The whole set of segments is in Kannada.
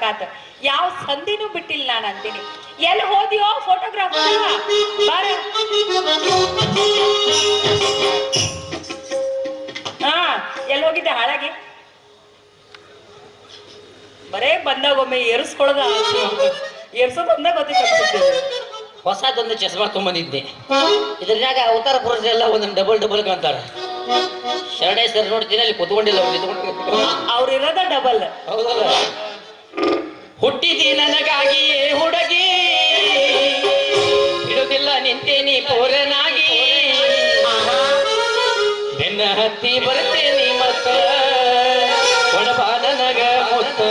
ಮಾಡ್ಬೇಕಾತ. ಯಾವ ಸಂಧಿನೂ ಬಿಟ್ಟಿಲ್ಲ ನಾನು ಅಂತೀನಿ. ಎಲ್ಲಿ ಹೋದ್ಯೋ ಫೋಟೋಗ್ರಾಫರ್? ಬಾರ. ಹಾ, ಎಲ್ಲಿ ಹೋಗಿದ್ದೆ ಹಾಳಾಗಿ? ಬರೇ ಬಂದಾಗೊಮ್ಮೆ ಏರಿಸ್ಕೊಳ್ಳೋದ, ಏರ್ಸೋದೊಂದೇ ಗೊತ್ತಿತ್ತು. ಹೊಸದೊಂದು ಚಸ್ಮಾ ತೊಗೊಂಬಂದಿದ್ದೆ. ಇದ್ರಾಗ ಅವತಾರ ಪುರುಷರೆಲ್ಲ ಒಂದೊಂದು ಡಬಲ್ ಡಬಲ್ ಕಾಣ್ತಾರ. ಶರಣೆ ಸರ್ ನೋಡ್ತೀನಿ, ಅಲ್ಲಿ ಕುತ್ಕೊಂಡಿಲ್ಲ ಅವ್ರು ಇರೋದ ಡಬಲ್. ಹೌದಲ್ಲ? ಹುಟ್ಟಿದಿ ನನಗಾಗಿಯೇ ಹುಡುಗಿ, ಬಿಡುದಿಲ್ಲ ನಿಂತೇನಿ ಪೋರನಾಗಿ, ನಿನ್ನ ಹತ್ತಿ ಬರ್ತೇನಿ ಮತ್ತ ಒಡಬಾ ನನಗ ಮುತ್ತ,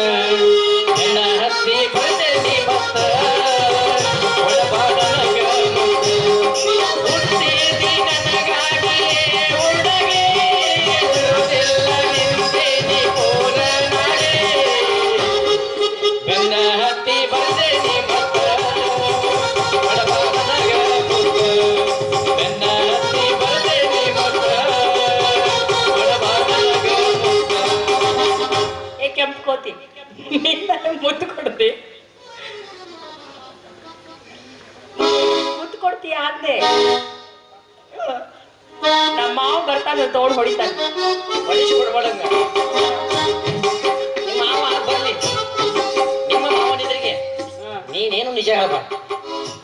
ನಿನ್ನ ಹತ್ತಿ ಬರ್ತೇನಿ ಮತ್ತ ಒಡಬಾ ನನಗ ಮುತ್ತ. ಹುಟ್ಟಿದಿ ನನಗಾಗಿಯೇ ಹುಡುಗಿ, ಬಿಡುದಿಲ್ಲ ನಿಂತೇನಿ ಪೋರನಾಗಿ, ನಿನ್ನ ಹತ್ತಿ ಬರ್ತೇನಿ ಮತ್ತ ಒಡಬಾ ನನಗ ಮುತ್ತ, ನಿನ್ನ ಹತ್ತಿ ಬರ್ತೇನಿ ಮತ್ತ ಒಡಬಾ ನನಗ ಮುತ್ತ. ಏ ಕೆಂಪ್ಕೋತಿ, ನಿನ್ನ ಮುತ್ತು ಕೊಡ್ತಿ, ಮುತ್ತು ಕೊಡ್ತೀಯ ಅಂದೆ. ನಮ್ಮ ಮಾವ ಬರ್ತಾನೆ ತೋಡ್ ಹೊಡಿತಾನೆ. ಹೊಡಿಸಿಕೊಡ್ಬೇಡಂಗ. ನಿಮ್ಮ ಮಾವ ಬರ್ಲಿ, ನಿಮ್ಮ ಮಾವನಿದ್ರಿಗೆ ನೀನೇನು ನಿಜ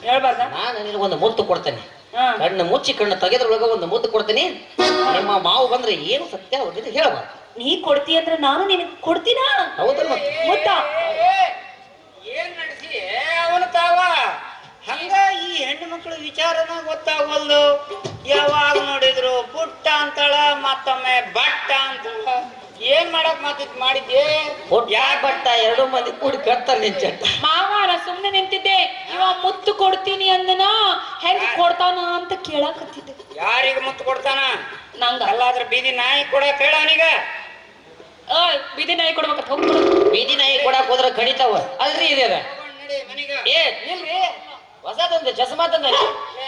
ಹೇಳ್ಬಾರ್ದ? ನಾನು ನಿನಗೊಂದು ಮುತ್ತು ಕೊಡ್ತೇನೆ. ಹಾ. ಕಣ್ಣು ಮುಚ್ಚಿ ಕಣ್ಣು ತೆಗೆದ್ರೊಳಗ ಒಂದು ಮುತ್ತು ಕೊಡ್ತೀನಿ. ನಿಮ್ಮ ಮಾವು ಬಂದ್ರೆ ಏನು ಸತ್ಯ ಹೋಗಿದೆ ಹೇಳಬಾರ್ದು. ನೀ ಕೊಡ್ತಿ ಅಂದ್ರೆ ನಾನು ನಿನಗೆ ಕೊಡ್ತೀನ. ಹೌದಲ್ಲ? ಮುತ್ತ ಏನ್ ನಡೆಸಿ ಅವನು ತಾವ ಹಂಗ ಈ ಹೆಣ್ಣು ಮಕ್ಕಳ ವಿಚಾರನ ಗೊತ್ತಾಗವಲ್ದು. ಯಾವಾಗ ನೋಡಿದ್ರು ಪುಟ್ಟ ಅಂತಳ, ಮತ್ತೊಮ್ಮೆ ಬಟ್ಟ ಅಂತಳ. ಏನ್ ಮಾಡಕ್ ಮಾಡಿದ್ದೆ? ಯಾಕೆ ಬಟ್ಟ ಎರಡು ಮಂದಿ ಕೂಡಿ ಕಟ್ತಾರೆ ನಿನ್ ಚಟ್ಟ. ಮಾವ, ನಾ ಸುಮ್ನೆ ನಿಂತಿದ್ದೆ. ಇವ ಮುತ್ತು ಕೊಡ್ತೀನಿ ಅಂದನ, ಹೆಂಗ್ ಕೊಡ್ತಾನ ಅಂತ ಕೇಳಾಕತ್ತಿದ್ದೆ. ಯಾರಿಗ ಮುತ್ತು ಕೊಡ್ತಾನ? ನಂಗ. ಅಲ್ಲಾದ್ರ ಬೀದಿ ನಾಯಿ ಕೊಡಕ್ ಹೇಳ ಅವನಿಗ. ಬೀದಿ ನಾಯಿ ಕೊಡ್ಬೇಕಂತ ಹೋಗ್ಬಿಡು. ಬೀದಿ ನಾಯಿ ಕೊಡಕ್ ಹೋದ್ರ ಕಡಿತಾವ ಅಲ್ರಿ. ಇದೇದ ನಡಿ ಮನಿಗ. ಏ ನಿಲ್ರಿ, ಹೊಸದೊಂದು ಚಸ್ಮಾ ತಂದ.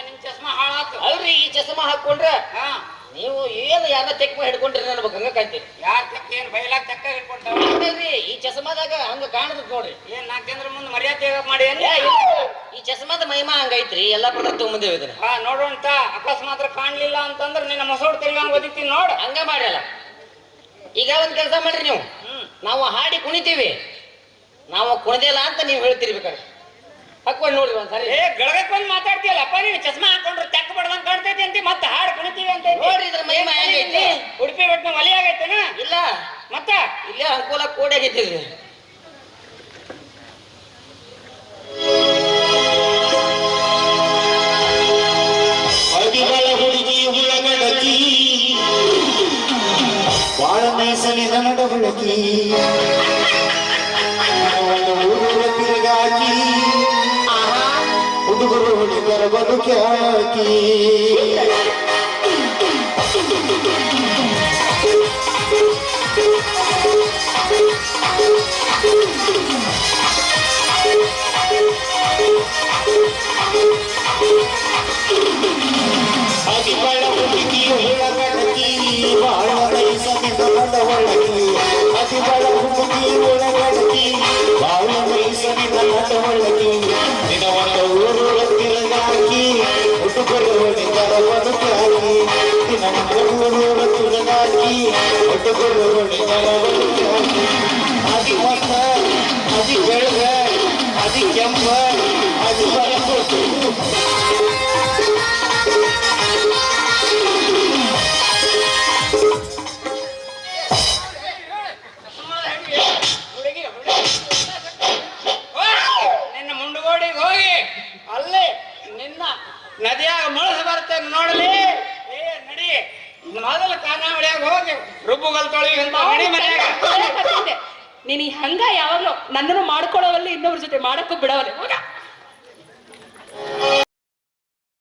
ನಿನ್ ಚಸ್ಮಾ ಹಾಳಾತು ಅಲ್ರಿ, ಈ ಚಸ್ಮಾ ಹಾಕೊಂಡ್ರ ಹಾ. ನೀವು ಏನು ಯಾರ ತೆಕ್ಮ ಹಿಡ್ಕೊಂಡ್ರಿ ನನ್ಬೇಕು ಹಂಗ ಕಾಯ್ತೀರಿ. ಯಾರ್ ತಕ್ಕ ಏನ್ ಬೈಲಾಕ್ ತಕ್ಕ ಹಿಡ್ಕೊಂಡಾವ? ಅಲ್ರಿ, ಈ ಚಸ್ಮಾದಾಗ ಹಂಗ ಕಾಣದ್ ನೋಡ್ರಿ. ಏನ್ 4 ಜನರ ಮುಂದೆ ಮರ್ಯಾದೆ ಮಾಡಿ ಏ, ಈ ಚಸ್ಮಾದ ಮಹಿಮಾ ಹಂಗೈತ್ರಿ. ಎಲ್ಲಾ ಪದಾರ್ಥ ತಗೊಂಬಂದೇವ್ ಇದನ್ನ. ಹಾ, ನೋಡೋಂತ ಅಕಸ್ಮಾತ್ ಕಾಣ್ಲಿಲ್ಲ ಅಂತಂದ್ರ ನಿನ್ನ ಮೊಸರು ತಿರ್ಗಂಗ್ ಓದಿತೀನಿ ನೋಡ. ಹಂಗ ಮಾಡ್ಯಲ್ಲ. ಈಗ ಒಂದ್ ಕೆಲಸ ಮಾಡ್ರಿ, ನೀವು ನಾವು ಹಾಡಿ ಕುಣಿತೀವಿ, ನಾವು ಕುಣಿದಿಲ್ಲ ಅಂತ ನೀವು ಹೇಳ್ತಿರ್ಬೇಕಾದ್ರೆ ಹಾಕೊಂಡ್ ನೋಡ್ರಿ ಒಂದ್ಸರಿ. ಏ, ಗಳಗಕ್ ಬಂದ್ ಮಾತಾಡ್ತೀಯಲ್ಲಪ್ಪ ನೀನು. ಚಸ್ಮಾ ಹಾಕೊಂಡ್ರೆ ತೆಕ್ಕ ಬಡ್ದಂಗ್ ಕಾಣ್ತೈತಿ ಅಂತ ಮತ್ತೆ ಹಾಡ್ ಕುಣಿತೀವಿ ಅಂತ ನೋಡ್ರಿ ಇದ್ರ ಮಹಿಮಾ ಹೆಂಗೈತಿ. ಉಡುಪಿ ಬೆಟ್ಟ ಒಲಿ ಆಗೈತೇನ? ಇಲ್ಲ, ಮತ್ತ ಇಲ್ಲೇ ಅನುಕೂಲ ಕೋಡಿ ಆಗೈತಿಲ್ರಿ. ಅಡಿಗಳ ಹುಡುಗಿ ಹುಳಗಡಕಿ, ಬಾಳ ನೈಸಲಿನ ನಡಬಳಕಿ, ಊರ ತಿರುಗಾಕಿ, ಹುಡುಗರು ಹುಡುಗರ ಬದುಕಾಕಿ. ಅಡಿಗಳ ಹುಡುಗಿ ಹುಳಗಡಕಿ, ಬಾಳ ನೈಸಲಿನ ನಡವಳಕಿ. ಅಡಿಗಳ ಹುಡುಗಿ ಹುಳಗಡಕಿ, ಬಾಳ ನೈಸಲಿನ ನಡವಳಕಿ. ನಿನ್ನ ಒಂದು ಊರು ತಿರುಗಾಕಿ, ಹುಡುಗರು ಹುಡುಗರ ಬದುಕಾಕಿ. ನಿನ್ನ ಊರು ತಿರುಗಾಕಿ, ಹುಡುಗರು ಹುಡುಗರ ಬದುಕಾಕಿ. ಅದಿ ಹೊತ್ತ, ಅದಿ ಬೆಳಗ, ಅದಿ ಕೆಂಪ, ಅದಿ ಬರಕೊಟ್ಟು. ನಿನ್ನ ಮುಂಡುಗೋಡಿಗೆ ಹೋಗಿ ಅಲ್ಲೇ ನಿನ್ನ ನದಿಯಾಗ ಮುಳಸ ಬರ್ತೇನೆ ನೋಡಲಿ. ಏ ನಡಿ, ಮೊದಲು ಖಾನಾವಳಿಯಾಗ ಹೋಗಿ ರುಬ್ಬುಗಲ್ ತೊಳಿ ಅಂತ ನಡಿ ಮನ್ಯಾಗ. ನೀನ್ ಹಂಗ ಯಾವಾಗ್ಲೂ ನನ್ನನ್ನು ಮಾಡ್ಕೊಳ್ಳೋವಲ್ಲ, ಇನ್ನೊಬ್ರ ಜೊತೆ ಮಾಡಕ್ಕೂ ಬಿಡವಲ್ಲ.